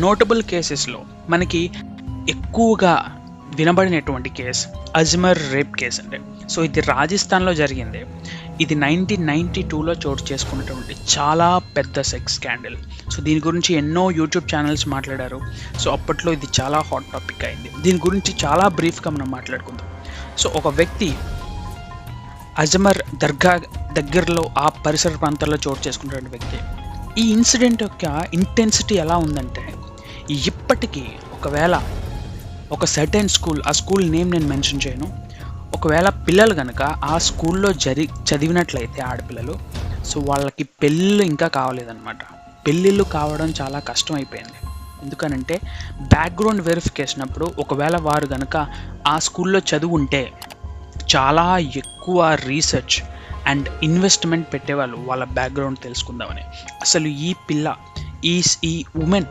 Notable కేసెస్లో మనకి ఎక్కువగా వినబడినటువంటి కేసు అజ్మర్ రేప్ కేసు అండి. సో ఇది రాజస్థాన్లో జరిగింది. ఇది 1992లో చోటు చేసుకున్నటువంటి చాలా పెద్ద సెక్స్ స్కాండల్. సో దీని గురించి ఎన్నో యూట్యూబ్ ఛానల్స్ మాట్లాడారు. సో అప్పట్లో ఇది చాలా హాట్ టాపిక్ అయింది. దీని గురించి చాలా బ్రీఫ్గా మనం మాట్లాడుకుందాం. సో ఒక వ్యక్తి అజ్మర్ దర్గా దగ్గరలో ఆ పరిసర ప్రాంతాల్లో చోటు చేసుకున్నటువంటి వ్యక్తి. ఈ ఇన్సిడెంట్ యొక్క ఇంటెన్సిటీ ఎలా ఉందంటే, ఇప్పటికీ ఒకవేళ ఒక సర్టెన్ స్కూల్, ఆ స్కూల్ నేమ్ నేను మెన్షన్ చేయను, ఒకవేళ పిల్లలు కనుక ఆ స్కూల్లో చదివినట్లయితే ఆడపిల్లలు, సో వాళ్ళకి పెళ్ళిళ్ళు ఇంకా కావలేదన్నమాట. పెళ్ళిళ్ళు కావడం చాలా కష్టం అయిపోయింది. ఎందుకనంటే బ్యాక్గ్రౌండ్ వెరిఫికేషన్ అప్పుడు ఒకవేళ వారు కనుక ఆ స్కూల్లో చదువుంటే చాలా ఎక్కువ రీసెర్చ్ అండ్ ఇన్వెస్ట్మెంట్ పెట్టేవాళ్ళు వాళ్ళ బ్యాక్గ్రౌండ్ తెలుసుకుందామని. అసలు ఈ పిల్ల ఈ ఉమెన్